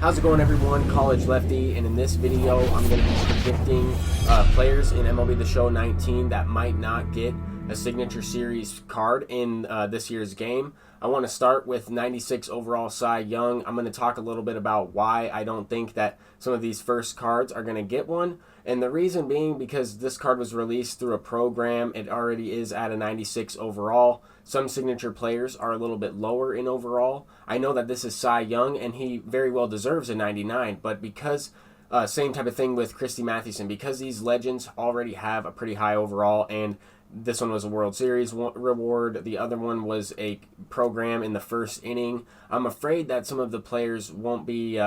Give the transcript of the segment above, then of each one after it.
How's it going, everyone? College Lefty, and in this video I'm going to be predicting players in MLB The Show 19 that might not get a signature series card in this year's game. I want to start with 96 overall Cy Young. I'm going to talk a little bit about why I don't think that some of these first cards are going to get one, and the reason being because this card was released through a program. It already is at a 96 overall. Some signature players are a little bit lower in overall. I know that this is Cy Young, and he very well deserves a 99, but because same type of thing with Christy Mathewson, because these legends already have a pretty high overall, and this one was a World Series reward, the other one was a program in the first inning, I'm afraid that some of the players won't be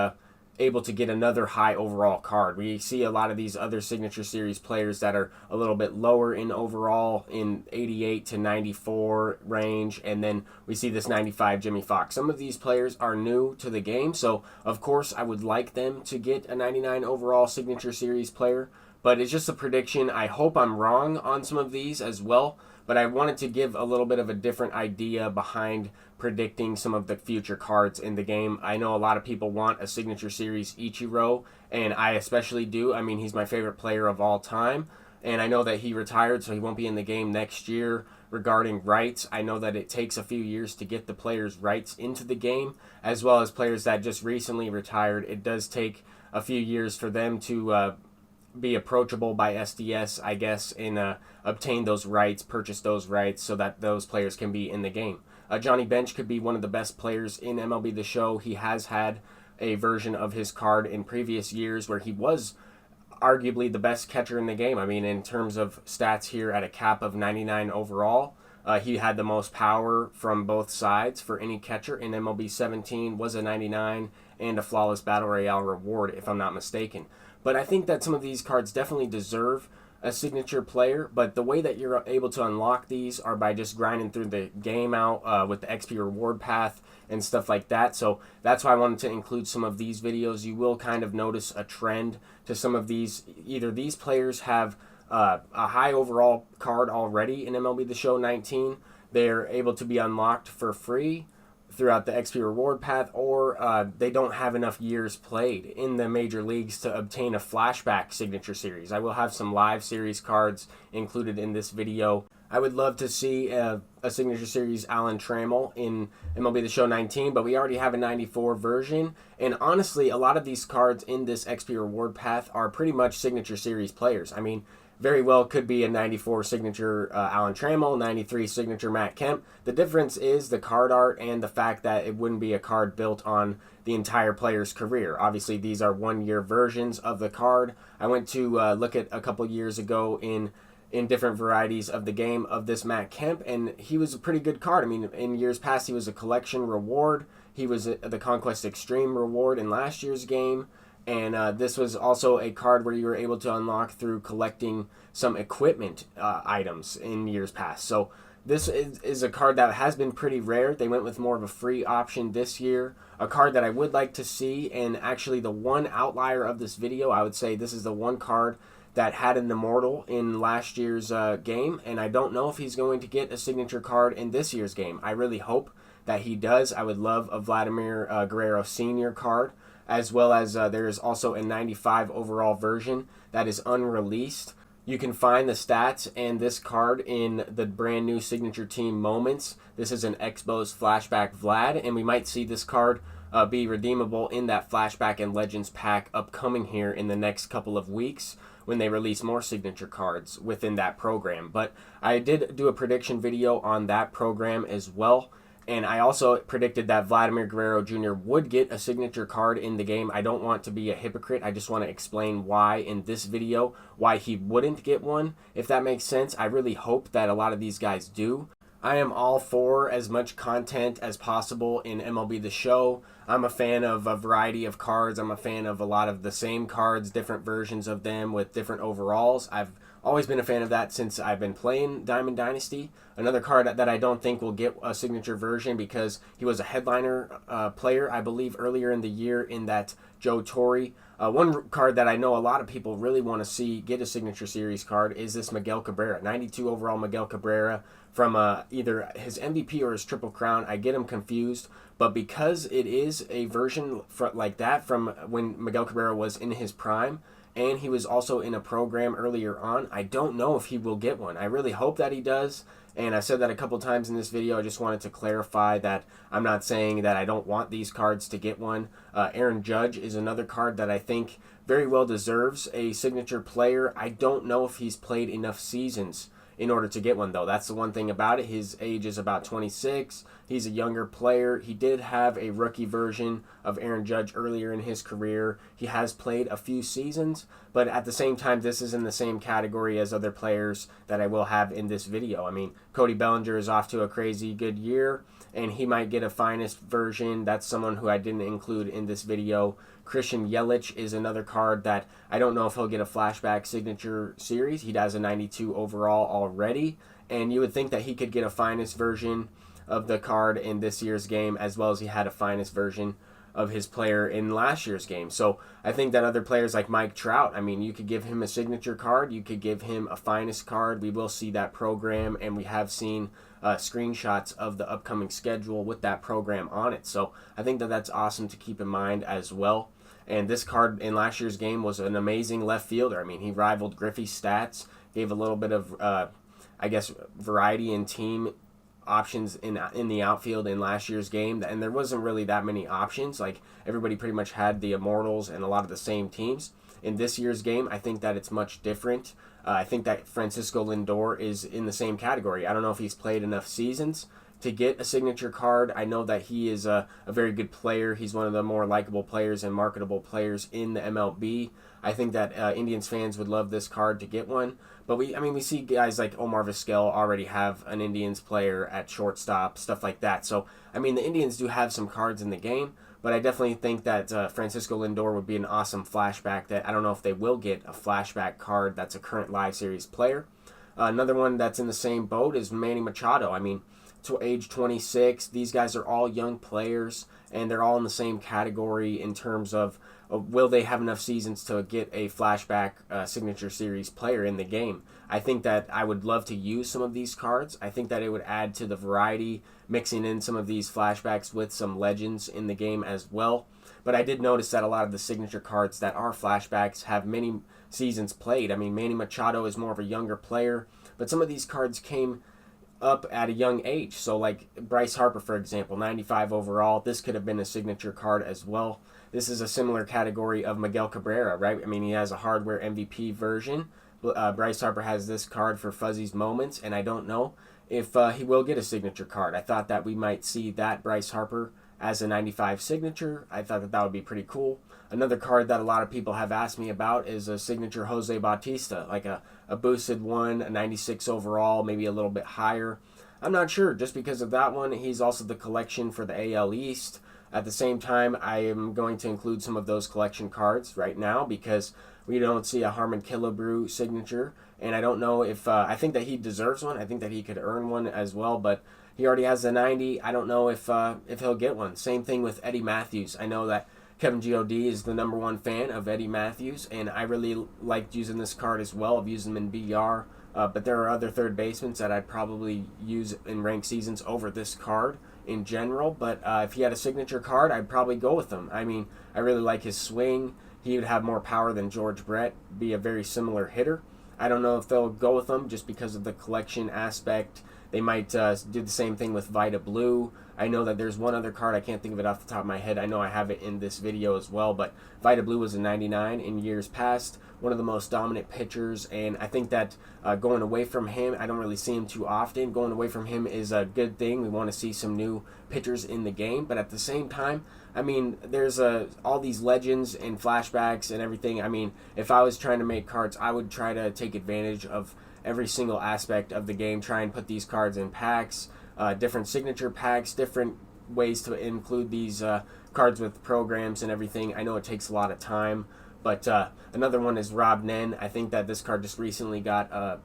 able to get another high overall card. We see a lot of these other signature series players that are a little bit lower in overall, in 88 to 94 range, and then we see this 95 Jimmy Fox. Some of these players are new to the game, so of course I would like them to get a 99 overall signature series player, but it's just a prediction. I hope I'm wrong on some of these as well, but I wanted to give a little bit of a different idea behind predicting some of the future cards in the game. I know a lot of people want a signature series Ichiro, and I especially do. I mean, he's my favorite player of all time, and I know that he retired, so he won't be in the game next year. Regarding rights, I know that it takes a few years to get the players' rights into the game, as well as players that just recently retired. It does take a few years for them to be approachable by SDS, I guess, and obtain those rights, purchase those rights, so that those players can be in the game. Johnny Bench could be one of the best players in MLB The Show. He has had a version of his card in previous years where he was arguably the best catcher in the game. I mean, in terms of stats here, at a cap of 99 overall, he had the most power from both sides for any catcher in MLB 17, was a 99, and a flawless Battle Royale reward, if I'm not mistaken. But I think that some of these cards definitely deserve a signature player, but the way that you're able to unlock these are by just grinding through the game out with the XP reward path and stuff like that. So that's why I wanted to include some of these videos. You will kind of notice a trend to some of these. Either these players have a high overall card already in MLB The Show 19. They're able to be unlocked for free throughout the XP reward path, or they don't have enough years played in the major leagues to obtain a flashback signature series. I will have some live series cards included in this video. I would love to see a signature series Alan Trammell in MLB The Show 19, but we already have a 94 version, and honestly, a lot of these cards in this XP reward path are pretty much signature series players. I mean, very well could be a 94 signature Alan Trammell, 93 signature Matt Kemp. The difference is the card art and the fact that it wouldn't be a card built on the entire player's career. Obviously, these are one-year versions of the card. I went to look at a couple years ago in different varieties of the game of this Matt Kemp, and he was a pretty good card. I mean, in years past, he was a collection reward. He was the Conquest Extreme reward in last year's game. And this was also a card where you were able to unlock through collecting some equipment items in years past. So this is a card that has been pretty rare. They went with more of a free option this year. A card that I would like to see, and actually the one outlier of this video, I would say this is the one card that had an Immortal in last year's game, and I don't know if he's going to get a signature card in this year's game. I really hope that he does. I would love a Vladimir Guerrero Sr. card, as well as there is also a 95 overall version that is unreleased. You can find the stats and this card in the brand new signature team moments. This is an Expos flashback Vlad, and we might see this card be redeemable in that flashback and legends pack upcoming here in the next couple of weeks when they release more signature cards within that program. But I did do a prediction video on that program as well. And I also predicted that Vladimir Guerrero Jr. would get a signature card in the game. I don't want to be a hypocrite. I just want to explain why in this video, why he wouldn't get one, if that makes sense. I really hope that a lot of these guys do. I am all for as much content as possible in MLB The Show. I'm a fan of a variety of cards. I'm a fan of a lot of the same cards, different versions of them with different overalls. I've always been a fan of that since I've been playing Diamond Dynasty. Another card that I don't think will get a signature version because he was a headliner player, I believe, earlier in the year in that Joe Torre. One card that I know a lot of people really want to see get a Signature Series card is this Miguel Cabrera. 92 overall Miguel Cabrera from either his MVP or his Triple Crown. I get him confused, but because it is a version like that from when Miguel Cabrera was in his prime, and he was also in a program earlier on, I don't know if he will get one. I really hope that he does, and I said that a couple times in this video. I just wanted to clarify that I'm not saying that I don't want these cards to get one. Aaron Judge is another card that I think very well deserves a signature player. I don't know if he's played enough seasons in order to get one, though. That's the one thing about it. His age is about 26. He's a younger player. He did have a rookie version of Aaron Judge earlier in his career. He has played a few seasons, but at the same time, this is in the same category as other players that I will have in this video. I mean, Cody Bellinger is off to a crazy good year, and he might get a finest version. That's someone who I didn't include in this video. Christian Yelich is another card that I don't know if he'll get a flashback signature series. He has a 92 overall already, and you would think that he could get a finest version of the card in this year's game, as well as he had a finest version of his player in last year's game. So I think that other players like Mike Trout, I mean, you could give him a signature card, you could give him a finest card. We will see that program, and we have seen screenshots of the upcoming schedule with that program on it. So I think that that's awesome to keep in mind as well. And this card in last year's game was an amazing left fielder. I mean, he rivaled Griffey's stats, gave a little bit of, I guess, variety in team options in the outfield in last year's game, and there wasn't really that many options. Like, everybody pretty much had the Immortals and a lot of the same teams. In this year's game, I think that it's much different. I think that Francisco Lindor is in the same category. I don't know if he's played enough seasons to get a signature card. I know that he is a very good player. He's one of the more likable players and marketable players in the MLB. I think that Indians fans would love this card to get one. But we see guys like Omar Vizquel already have an Indians player at shortstop, stuff like that. So, I mean, the Indians do have some cards in the game, but I definitely think that Francisco Lindor would be an awesome flashback that I don't know if they will get a flashback card that's a current live series player. Another one that's in the same boat is Manny Machado. I mean, to age 26, these guys are all young players, and they're all in the same category in terms of will they have enough seasons to get a flashback signature series player in the game. I think that I would love to use some of these cards. I think that it would add to the variety, mixing in some of these flashbacks with some legends in the game as well. But I did notice that a lot of the signature cards that are flashbacks have many seasons played. I mean, Manny Machado is more of a younger player, but some of these cards came up at a young age. So like Bryce Harper, for example, 95 overall. This could have been a signature card as well. This is a similar category of Miguel Cabrera, right? I mean, he has a hardware MVP version. Bryce Harper has this card for Fuzzy's Moments, and I don't know if he will get a signature card. I thought that we might see that Bryce Harper as a 95 signature. I thought that that would be pretty cool. Another card that a lot of people have asked me about is a signature Jose Bautista, like a boosted one, a 96 overall, maybe a little bit higher. I'm not sure, just because of that one. He's also the collection for the AL East. At the same time, I am going to include some of those collection cards right now because we don't see a Harmon Killebrew signature, and I don't know if I think that he deserves one. I think that he could earn one as well, but he already has a 90. I don't know if he'll get one. Same thing with Eddie Matthews. I know that Kevin G.O.D. is the #1 fan of Eddie Matthews, and I really liked using this card as well. I've used him in BR, but there are other third basemen that I'd probably use in ranked seasons over this card in general. But if he had a signature card, I'd probably go with him. I mean, I really like his swing. He would have more power than George Brett, be a very similar hitter. I don't know if they'll go with him just because of the collection aspect. They might do the same thing with Vita Blue. I know that there's one other card, I can't think of it off the top of my head. I know I have it in this video as well, but Vita Blue was a 99 in years past, one of the most dominant pitchers, and I think that going away from him, I don't really see him too often. Going away from him is a good thing. We want to see some new pitchers in the game, but at the same time, I mean, there's all these legends and flashbacks and everything. I mean, if I was trying to make cards, I would try to take advantage of every single aspect of the game, try and put these cards in packs, different signature packs, different ways to include these cards with programs and everything. I know it takes a lot of time, but another one is Rob Nen. I think that this card just recently got a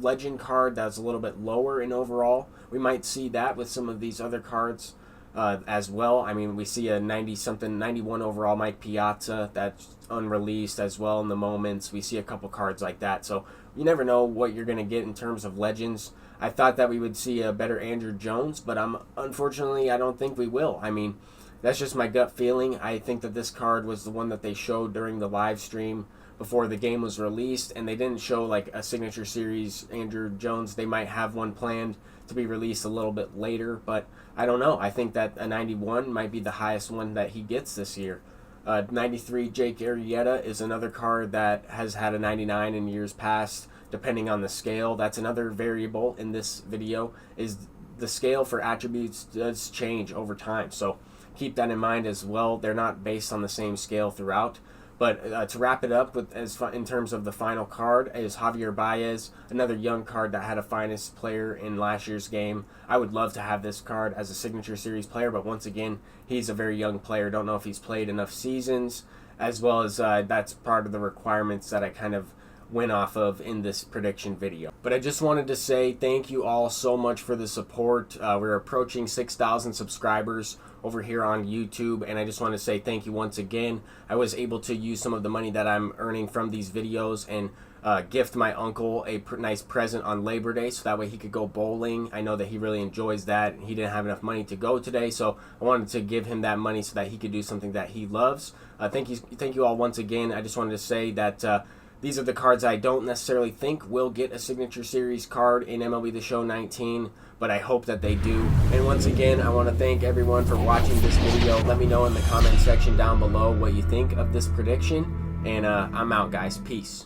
legend card that's a little bit lower in overall. We might see that with some of these other cards. as well. I mean, we see a 90-something, 91 overall Mike Piazza that's unreleased as well in the moments. We see a couple cards like that. So you never know what you're going to get in terms of legends. I thought that we would see a better Andrew Jones, but unfortunately, I don't think we will. I mean, that's just my gut feeling. I think that this card was the one that they showed during the live stream before the game was released, and they didn't show like a signature series Andrew Jones. They might have one planned to be released a little bit later, but I don't know. I think that a 91 might be the highest one that he gets this year. 93 Jake Arrieta is another card that has had a 99 in years past, depending on the scale. That's another variable in this video, is the scale for attributes does change over time. So keep that in mind as well. They're not based on the same scale throughout. But to wrap it up with in terms of the final card is Javier Baez, another young card that had a finest player in last year's game. I would love to have this card as a signature series player, but once again, he's a very young player. Don't know if he's played enough seasons, as well as that's part of the requirements that I kind of went off of in this prediction video. But I just wanted to say thank you all so much for the support. We're approaching 6,000 subscribers over here on YouTube, and I just want to say thank you once again. I was able to use some of the money that I'm earning from these videos and gift my uncle a nice present on Labor Day, so that way he could go bowling. I know that he really enjoys that. He didn't have enough money to go today, so I wanted to give him that money so that he could do something that he loves. Thank you all once again. I just wanted to say that these are the cards I don't necessarily think will get a signature series card in MLB The Show 19, but I hope that they do. And once again, I want to thank everyone for watching this video. Let me know in the comment section down below what you think of this prediction. And I'm out, guys. Peace.